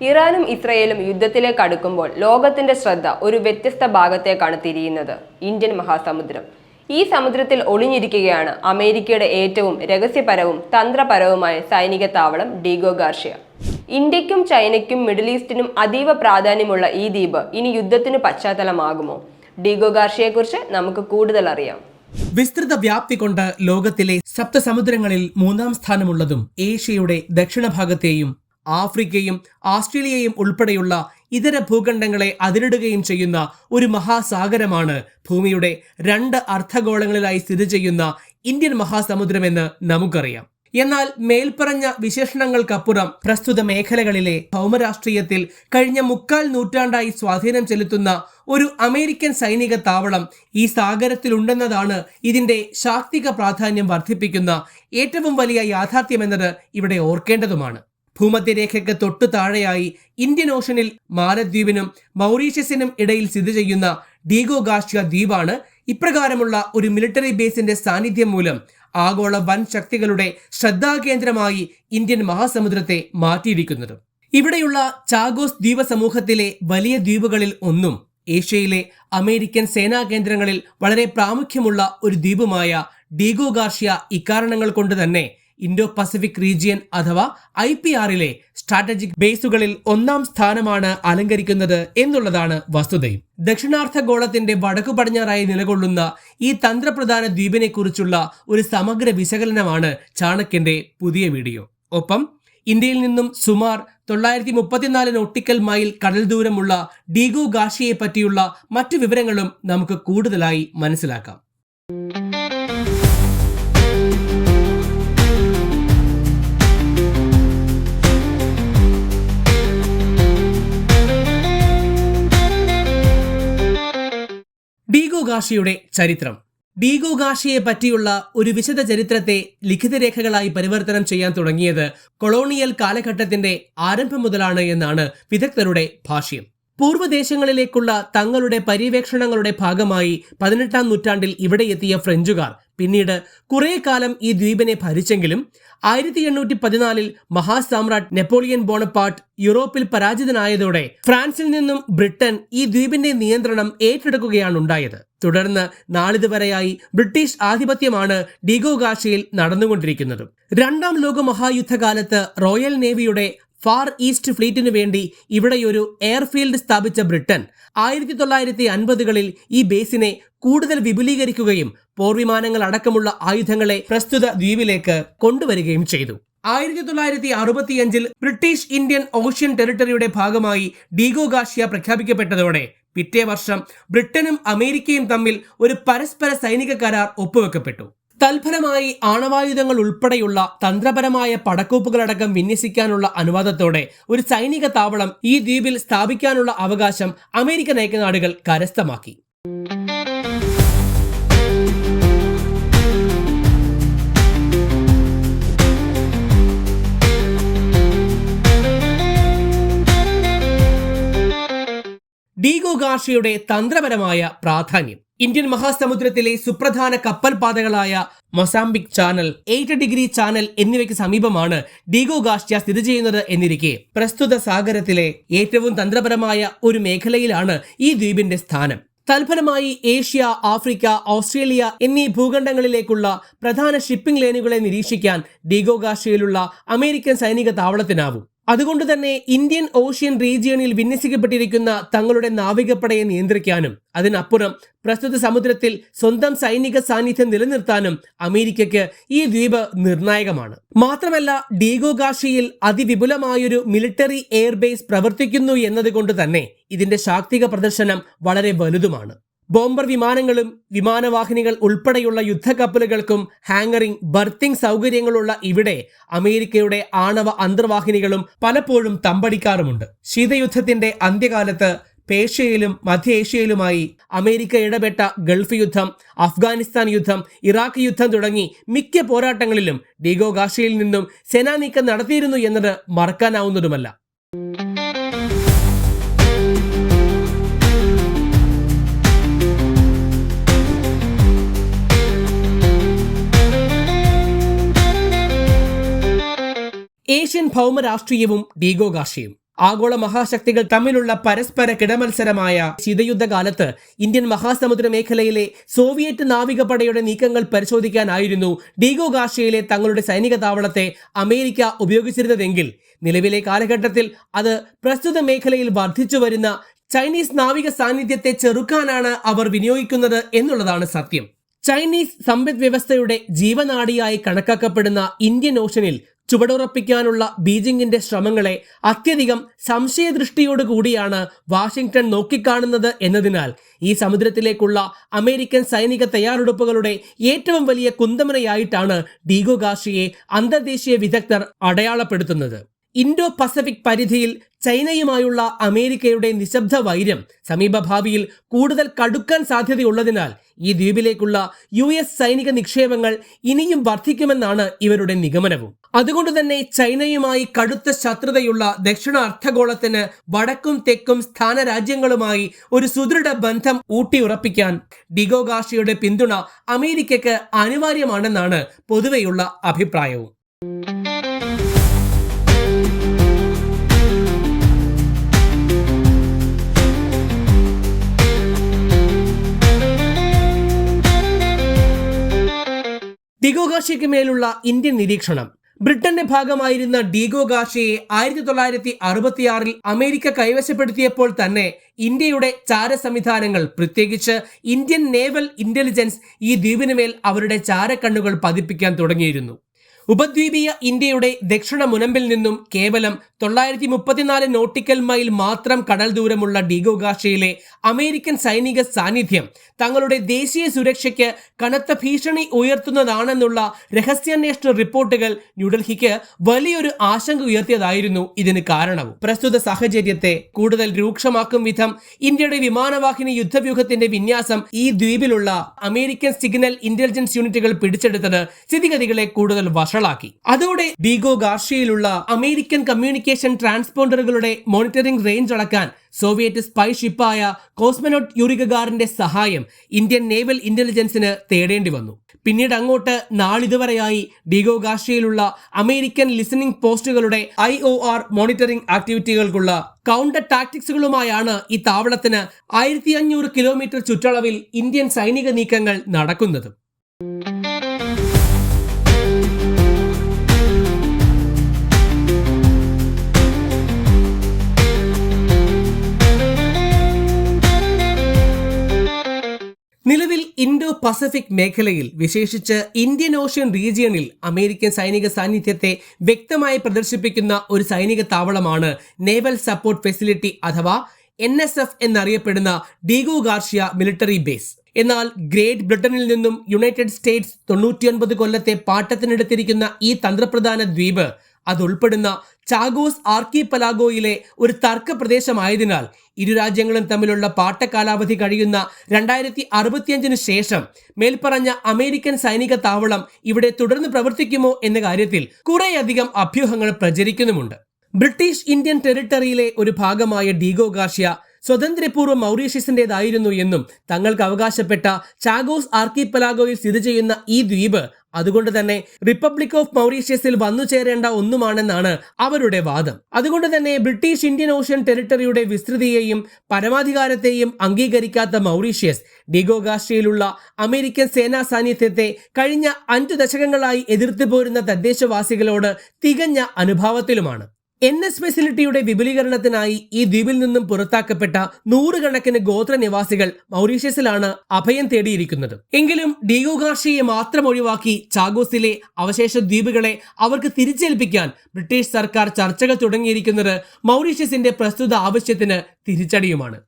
ഇറാനും ഇസ്രയേലും യുദ്ധത്തിലേക്ക് അടുക്കുമ്പോൾ ലോകത്തിന്റെ ശ്രദ്ധ ഒരു വ്യത്യസ്ത ഭാഗത്തേക്കാണ് തിരിയുന്നത്: ഇന്ത്യൻ മഹാസമുദ്രം. ഈ സമുദ്രത്തിൽ ഒളിഞ്ഞിരിക്കുകയാണ് അമേരിക്കയുടെ ഏറ്റവും രഹസ്യപരവും തന്ത്രപരവുമായ സൈനിക താവളം ഡീഗോ ഗാർഷ്യ. ഇന്ത്യക്കും ചൈനയ്ക്കും മിഡിൽ ഈസ്റ്റിനും അതീവ പ്രാധാന്യമുള്ള ഈ ദ്വീപ് ഇനി യുദ്ധത്തിന് പശ്ചാത്തലമാകുമോ? ഡീഗോ ഗാർഷ്യയെക്കുറിച്ച് നമുക്ക് കൂടുതൽ അറിയാം. വിസ്തൃത വ്യാപ്തി കൊണ്ട് ലോകത്തിലെ സപ്തസമുദ്രങ്ങളിൽ 3-ാം സ്ഥാനമുള്ളതും ഏഷ്യയുടെ ദക്ഷിണഭാഗത്തെയും ആഫ്രിക്കയും ഓസ്ട്രേലിയയും ഉൾപ്പെടെയുള്ള ഇതര ഭൂഖണ്ഡങ്ങളെ അതിരിടുകയും ചെയ്യുന്ന ഒരു മഹാസാഗരമാണ് ഭൂമിയുടെ 2 അർദ്ധഗോളങ്ങളിലായി സ്ഥിതി ചെയ്യുന്ന ഇന്ത്യൻ മഹാസമുദ്രമെന്ന് നമുക്കറിയാം. എന്നാൽ മേൽപ്പറഞ്ഞ വിശേഷണങ്ങൾക്കപ്പുറം പ്രസ്തുത മേഖലകളിലെ ഭൗമരാഷ്ട്രീയത്തിൽ കഴിഞ്ഞ 3/4 നൂറ്റാണ്ടായി സ്വാധീനം ചെലുത്തുന്ന ഒരു അമേരിക്കൻ സൈനിക താവളം ഈ സാഗരത്തിലുണ്ടെന്നതാണ് ഇതിന്റെ ശാക്തിക പ്രാധാന്യം വർദ്ധിപ്പിക്കുന്ന ഏറ്റവും വലിയ യാഥാർത്ഥ്യമെന്നത് ഇവിടെ ഓർക്കേണ്ടതുമാണ്. ഭൂമധ്യരേഖയ്ക്ക് തൊട്ടു താഴെയായി ഇന്ത്യൻ ഓഷനിൽ മാലദ്വീപിനും മൗറീഷ്യസിനും ഇടയിൽ സ്ഥിതി ചെയ്യുന്ന ഡീഗോ ഗാർഷ്യ ദ്വീപാണ് ഇപ്രകാരമുള്ള ഒരു മിലിറ്ററി ബേസിന്റെ സാന്നിധ്യം മൂലം ആഗോള വൻ ശക്തികളുടെ ശ്രദ്ധാകേന്ദ്രമായി ഇന്ത്യൻ മഹാസമുദ്രത്തെ മാറ്റിയിരിക്കുന്നത്. ഇവിടെയുള്ള ചാഗോസ് ദ്വീപ സമൂഹത്തിലെ വലിയ ദ്വീപുകളിൽ ഒന്നും ഏഷ്യയിലെ അമേരിക്കൻ സേനാ കേന്ദ്രങ്ങളിൽ വളരെ പ്രാമുഖ്യമുള്ള ഒരു ദ്വീപുമായ ഡീഗോ ഗാർഷ്യ ഇക്കാരണങ്ങൾ കൊണ്ട് തന്നെ ഇൻഡോ പസഫിക് റീജിയൻ അഥവാ IPRലെ സ്ട്രാറ്റജിക് ബേസുകളിൽ 1-ാം സ്ഥാനമാണ് അലങ്കരിക്കുന്നത് എന്നുള്ളതാണ് വസ്തുതയും. ദക്ഷിണാർദ്ധഗോളത്തിന്റെ വടക്കു പടിഞ്ഞാറായി നിലകൊള്ളുന്ന ഈ തന്ത്രപ്രധാന ദ്വീപിനെ കുറിച്ചുള്ള ഒരു സമഗ്ര വിശകലനമാണ് ചാണക്യന്റെ പുതിയ വീഡിയോ. ഒപ്പം ഇന്ത്യയിൽ നിന്നും സുമാർ 934 നോട്ടിക്കൽ മൈൽ കടൽ ദൂരമുള്ള ഡീഗോ ഗാർഷ്യയെ പറ്റിയുള്ള മറ്റു വിവരങ്ങളും നമുക്ക് കൂടുതലായി മനസ്സിലാക്കാം. ഡീഗോ ഗാർഷ്യയുടെ ചരിത്രം. ഡീഗോ ഗാർഷ്യയെ പറ്റിയുള്ള ഒരു വിശദ ചരിത്രത്തെ ലിഖിതരേഖകളായി പരിവർത്തനം ചെയ്യാൻ തുടങ്ങിയത് കൊളോണിയൽ കാലഘട്ടത്തിന്റെ ആരംഭം മുതലാണ് എന്നാണ് വിദഗ്ധരുടെ ഭാഷ്യം. പൂർവ്വദേശങ്ങളിലേക്കുള്ള തങ്ങളുടെ പര്യവേക്ഷണങ്ങളുടെ ഭാഗമായി 18-ാം നൂറ്റാണ്ടിൽ ഇവിടെ എത്തിയ ഫ്രഞ്ചുകാർ പിന്നീട് കുറെ കാലം ഈ ദ്വീപിനെ ഭരിച്ചെങ്കിലും 1814 മഹാസാമ്രാട്ട് നെപ്പോളിയൻ ബോണപ്പാർട്ട് യൂറോപ്പിൽ പരാജിതനായതോടെ ഫ്രാൻസിൽ നിന്നും ബ്രിട്ടൻ ഈ ദ്വീപിന്റെ നിയന്ത്രണം ഏറ്റെടുക്കുകയാണുണ്ടായത്. തുടർന്ന് നാളിതുവരെയായി ബ്രിട്ടീഷ് ആധിപത്യമാണ് ഡീഗോ ഗാർഷ്യയിൽ നടന്നുകൊണ്ടിരിക്കുന്നത്. 2-ാം ലോക മഹായുദ്ധകാലത്ത് റോയൽ നേവിയുടെ ഫാർ ഈസ്റ്റ് ഫ്ലീറ്റിനു വേണ്ടി ഇവിടെയൊരു എയർഫീൽഡ് സ്ഥാപിച്ച ബ്രിട്ടൻ 1950കളിൽ ഈ ബേസിനെ കൂടുതൽ വിപുലീകരിക്കുകയും പോർവിമാനങ്ങൾ അടക്കമുള്ള ആയുധങ്ങളെ പ്രസ്തുത ദ്വീപിലേക്ക് കൊണ്ടുവരികയും ചെയ്തു. 1965-ൽ ബ്രിട്ടീഷ് ഇന്ത്യൻ ഓഷ്യൻ ടെറിട്ടറിയുടെ ഭാഗമായി ഡീഗോ ഗാർഷ്യ പ്രഖ്യാപിക്കപ്പെട്ടതോടെ പിറ്റേ വർഷം ബ്രിട്ടനും അമേരിക്കയും തമ്മിൽ ഒരു പരസ്പര സൈനിക കരാർ ഒപ്പുവെക്കപ്പെട്ടു. തൽഫലമായി ആണവായുധങ്ങൾ ഉൾപ്പെടെയുള്ള തന്ത്രപരമായ പടക്കോപ്പുകളടക്കം വിന്യസിക്കാനുള്ള അനുവാദത്തോടെ ഒരു സൈനിക താവളം ഈ ദ്വീപിൽ സ്ഥാപിക്കാനുള്ള അവകാശം അമേരിക്കൻ ഐക്യനാടുകൾ കരസ്ഥമാക്കി. ഡീഗോ ഗാർഷ്യയുടെ തന്ത്രപരമായ പ്രാധാന്യം. ഇന്ത്യൻ മഹാസമുദ്രത്തിലെ സുപ്രധാന കപ്പൽ പാതകളായ മൊസാംബിക് ചാനൽ, 8 ഡിഗ്രി ചാനൽ എന്നിവയ്ക്ക് സമീപമാണ് ഡീഗോ ഗാർഷ്യ സ്ഥിതി ചെയ്യുന്നത് എന്നിരിക്കെ പ്രസ്തുത സാഗരത്തിലെ ഏറ്റവും തന്ത്രപരമായ ഒരു മേഖലയിലാണ് ഈ ദ്വീപിന്റെ സ്ഥാനം. തൽഫലമായി ഏഷ്യ, ആഫ്രിക്ക, ഓസ്ട്രേലിയ എന്നീ ഭൂഖണ്ഡങ്ങളിലേക്കുള്ള പ്രധാന ഷിപ്പിംഗ് ലൈനുകളെ നിരീക്ഷിക്കാൻ ഡീഗോ ഗാർഷ്യയിലുള്ള അമേരിക്കൻ സൈനിക താവളത്തിനാവും. അതുകൊണ്ട് തന്നെ ഇന്ത്യൻ ഓഷ്യൻ റീജിയണിൽ വിന്യസിക്കപ്പെട്ടിരിക്കുന്ന തങ്ങളുടെ നാവികപ്പടയെ നിയന്ത്രിക്കാനും അതിനപ്പുറം പ്രസ്തുത സമുദ്രത്തിൽ സ്വന്തം സൈനിക സാന്നിധ്യം നിലനിർത്താനും അമേരിക്കയ്ക്ക് ഈ ദ്വീപ് നിർണായകമാണ്. മാത്രമല്ല, ഡീഗോ ഗാർഷ്യയിൽ അതിവിപുലമായൊരു മിലിറ്ററി എയർബേസ് പ്രവർത്തിക്കുന്നു എന്നതുകൊണ്ട് തന്നെ ഇതിന്റെ ശാക്തിക പ്രദർശനം വളരെ വലുതുമാണ്. ബോംബർ വിമാനങ്ങളും വിമാനവാഹിനികൾ ഉൾപ്പെടെയുള്ള യുദ്ധക്കപ്പലുകൾക്കും ഹാങ്ങറിംഗ്, ബർത്തിംഗ് സൗകര്യങ്ങളുള്ള ഇവിടെ അമേരിക്കയുടെ ആണവ അന്തർവാഹിനികളും പലപ്പോഴും തമ്പടിക്കാറുമുണ്ട്. ശീതയുദ്ധത്തിന്റെ അന്ത്യകാലത്ത് പേർഷ്യയിലും മധ്യ ഏഷ്യയിലുമായി അമേരിക്ക ഇടപെട്ട ഗൾഫ് യുദ്ധം, അഫ്ഗാനിസ്ഥാൻ യുദ്ധം, ഇറാഖ് യുദ്ധം തുടങ്ങി മിക്ക പോരാട്ടങ്ങളിലും ഡീഗോ ഗാർഷ്യയിൽ നിന്നും സേനാനീക്കം നടത്തിയിരുന്നു എന്നത് മറക്കാനാവുന്നതുമല്ല. Asian ഭൗമരാഷ്ട്രീയവും Diego ഗാർഷ്യയും. ആഗോള മഹാശക്തികൾ തമ്മിലുള്ള പരസ്പര കിടമത്സരമായ ശീതയുദ്ധകാലത്ത് ഇന്ത്യൻ മഹാസമുദ്ര മേഖലയിലെ സോവിയറ്റ് നാവികപ്പടയുടെ നീക്കങ്ങൾ പരിശോധിക്കാനായിരുന്നു ഡീഗോ ഗാർഷ്യയിലെ തങ്ങളുടെ സൈനിക താവളത്തെ അമേരിക്ക ഉപയോഗിച്ചിരുന്നതെങ്കിൽ നിലവിലെ കാലഘട്ടത്തിൽ അത് പ്രസ്തുത മേഖലയിൽ വർദ്ധിച്ചു വരുന്ന ചൈനീസ് നാവിക സാന്നിധ്യത്തെ ചെറുക്കാനാണ് അവർ വിനിയോഗിക്കുന്നത് എന്നുള്ളതാണ് സത്യം. ചൈനീസ് സമ്പദ് വ്യവസ്ഥയുടെ ജീവനാഡിയായി കണക്കാക്കപ്പെടുന്ന ഇന്ത്യൻ ഓഷനിൽ ചുവടുറപ്പിക്കാനുള്ള ബീജിംഗിന്റെ ശ്രമങ്ങളെ അത്യധികം സംശയദൃഷ്ടിയോടുകൂടിയാണ് വാഷിംഗ്ടൺ നോക്കിക്കാണുന്നത് എന്നതിനാൽ ഈ സമുദ്രത്തിലേക്കുള്ള അമേരിക്കൻ സൈനിക തയ്യാറെടുപ്പുകളുടെ ഏറ്റവും വലിയ കുന്തമനയായിട്ടാണ് ഡീഗോ ഗാർഷ്യയെ അന്തർദേശീയ വിദഗ്ധർ അടയാളപ്പെടുത്തുന്നത്. ഇൻഡോ പസഫിക് പരിധിയിൽ ചൈനയുമായുള്ള അമേരിക്കയുടെ നിശബ്ദ വൈര്യം സമീപഭാവിയിൽ കൂടുതൽ കടുക്കാൻ സാധ്യതയുള്ളതിനാൽ ഈ ദ്വീപിലേക്കുള്ള US സൈനിക നിക്ഷേപങ്ങൾ ഇനിയും വർദ്ധിക്കുമെന്നാണ് ഇവരുടെ നിഗമനവും. അതുകൊണ്ട് തന്നെ ചൈനയുമായി കടുത്ത ശത്രുതയുള്ള ദക്ഷിണ അർദ്ധഗോളത്തിന് വടക്കും തെക്കും സ്ഥാന രാജ്യങ്ങളുമായി ഒരു സുദൃഢ ബന്ധം ഊട്ടിയുറപ്പിക്കാൻ ഡീഗോ ഗാർഷ്യയുടെ പിന്തുണ അമേരിക്കയ്ക്ക് അനിവാര്യമാണെന്നാണ് പൊതുവെയുള്ള അഭിപ്രായവും. ഡീഗോ ഗാർഷ്യയ്ക്ക് മേലുള്ള ഇന്ത്യൻ നിരീക്ഷണം. ബ്രിട്ടന്റെ ഭാഗമായിരുന്ന ഡീഗോ ഗാർഷ്യയെ 1966 അമേരിക്ക കൈവശപ്പെടുത്തിയപ്പോൾ തന്നെ ഇന്ത്യയുടെ ചാര സംവിധാനങ്ങൾ, പ്രത്യേകിച്ച് ഇന്ത്യൻ നേവൽ ഇന്റലിജൻസ് ഈ ദ്വീപിനുമേൽ അവരുടെ ചാരക്കണ്ണുകൾ പതിപ്പിക്കാൻ തുടങ്ങിയിരുന്നു. ഉപദ്വീപീയ ഇന്ത്യയുടെ ദക്ഷിണ മുനമ്പിൽ നിന്നും കേവലം 934 നോട്ടിക്കൽ മൈൽ മാത്രം കടൽ ദൂരമുള്ള ഡീഗോ ഗാർഷ്യയിലെ അമേരിക്കൻ സൈനിക സാന്നിധ്യം തങ്ങളുടെ ദേശീയ സുരക്ഷയ്ക്ക് കനത്ത ഭീഷണി ഉയർത്തുന്നതാണെന്നുള്ള രഹസ്യാന്വേഷണ റിപ്പോർട്ടുകൾ ന്യൂഡൽഹിക്ക് വലിയൊരു ആശങ്ക ഉയർത്തിയതായിരുന്നു ഇതിന് കാരണവും. പ്രസ്തുത സാഹചര്യത്തെ കൂടുതൽ രൂക്ഷമാക്കും വിധം ഇന്ത്യയുടെ വിമാനവാഹിനി യുദ്ധവ്യൂഹത്തിന്റെ വിന്യാസം ഈ ദ്വീപിലുള്ള അമേരിക്കൻ സിഗ്നൽ ഇന്റലിജൻസ് യൂണിറ്റുകൾ പിടിച്ചെടുത്തത് സ്ഥിതിഗതികളെ കൂടുതൽ വഷളാക്കി. അതോടെ ഡീഗോ ഗാർഷ്യയിലുള്ള അമേരിക്കൻ കമ്മ്യൂണിക്കേഷൻ ട്രാൻസ്പോണ്ടറുകളുടെ മോണിറ്ററിംഗ് റേഞ്ച് അളക്കാൻ സോവിയറ്റ് സ്പൈ ഷിപ്പായ കോസ്മനോട്ട് യൂറി ഗഗാറിന്റെ സഹായം ഇന്ത്യൻ നേവൽ ഇന്റലിജൻസിന് തേടേണ്ടി വന്നു. പിന്നീട് അങ്ങോട്ട് നാളിതുവരെയായി ഡീഗോ ഗാർഷ്യയിലുള്ള അമേരിക്കൻ ലിസണിംഗ് പോസ്റ്റുകളുടെ IOR മോണിറ്ററിംഗ് ആക്ടിവിറ്റികൾക്കുള്ള കൗണ്ടർ ടാക്ടിക്സുകളുമായാണ് ഈ താവളത്തിന് 1500 കിലോമീറ്റർ ചുറ്റളവിൽ ഇന്ത്യൻ സൈനിക നീക്കങ്ങൾ നടക്കുന്നത്. നിലവിൽ ഇൻഡോ പസഫിക് മേഖലയിൽ, വിശേഷിച്ച് ഇന്ത്യൻ ഓഷ്യൻ റീജിയണിൽ അമേരിക്കൻ സൈനിക സാന്നിധ്യത്തെ വ്യക്തമായി പ്രദർശിപ്പിക്കുന്ന ഒരു സൈനിക താവളമാണ് നേവൽ സപ്പോർട്ട് ഫെസിലിറ്റി അഥവാ NSF എന്നറിയപ്പെടുന്ന ഡീഗോ ഗാർഷ്യ മിലിറ്ററി ബേസ്. എന്നാൽ ഗ്രേറ്റ് ബ്രിട്ടനിൽ നിന്നും യുണൈറ്റഡ് സ്റ്റേറ്റ്സ് 99 കൊല്ലത്തെ പാട്ടത്തിനെടുത്തിരിക്കുന്ന ഈ തന്ത്രപ്രധാന ദ്വീപ് അതുൾപ്പെടുന്ന ചാഗോസ് ആർക്കിപെലാഗോയിലെ ഒരു തർക്ക പ്രദേശമായതിനാൽ ഇരു രാജ്യങ്ങളും തമ്മിലുള്ള പാട്ടകാലാവധി കഴിയുന്ന 2065 ശേഷം മേൽപ്പറഞ്ഞ അമേരിക്കൻ സൈനിക താവളം ഇവിടെ തുടർന്ന് പ്രവർത്തിക്കുമോ എന്ന കാര്യത്തിൽ കുറേയധികം അഭ്യൂഹങ്ങൾ പ്രചരിക്കുന്നുമുണ്ട്. ബ്രിട്ടീഷ് ഇന്ത്യൻ ടെറിട്ടറിയിലെ ഒരു ഭാഗമായ ഡീഗോ ഗാർഷ്യ സ്വതന്ത്രപൂർവ്വ മൗറീഷ്യസിന്റേതായിരുന്നു എന്നും തങ്ങൾക്ക് അവകാശപ്പെട്ട ചാഗോസ് ആർക്കിപെലാഗോയിൽ സ്ഥിതി ചെയ്യുന്ന ഈ ദ്വീപ് അതുകൊണ്ട് തന്നെ റിപ്പബ്ലിക് ഓഫ് മൗറീഷ്യസിൽ വന്നു ചേരേണ്ട ഒന്നുമാണെന്നാണ് അവരുടെ വാദം. അതുകൊണ്ട് തന്നെ ബ്രിട്ടീഷ് ഇന്ത്യൻ ഓഷ്യൻ ടെറിട്ടറിയുടെ വിസ്തൃതിയെയും പരമാധികാരത്തെയും അംഗീകരിക്കാത്ത മൗറീഷ്യസ് ഡീഗോ ഗാർഷ്യയിലുള്ള അമേരിക്കൻ സേനാ സാന്നിധ്യത്തെ കഴിഞ്ഞ 5 ദശകങ്ങളായി എതിർത്തു പോരുന്ന തദ്ദേശവാസികളോട് തികഞ്ഞ അനുഭാവത്തിലുമാണ്. NS ഫെസിലിറ്റിയുടെ വിപുലീകരണത്തിനായി ഈ ദ്വീപിൽ നിന്നും പുറത്താക്കപ്പെട്ട 100 കണക്കിന് ഗോത്ര നിവാസികൾ മൗറീഷ്യസിലാണ് അഭയം തേടിയിരിക്കുന്നത്. എങ്കിലും ഡീഗോ ഗാർഷ്യയെ മാത്രം ഒഴിവാക്കി ചാഗോസിലെ അവശേഷ ദ്വീപുകളെ അവർക്ക് തിരിച്ചേൽപ്പിക്കാൻ ബ്രിട്ടീഷ് സർക്കാർ ചർച്ചകൾ തുടങ്ങിയിരിക്കുന്നത് മൗറീഷ്യസിന്റെ പ്രസ്തുത ആവശ്യത്തിന് തിരിച്ചടിയുമാണ്.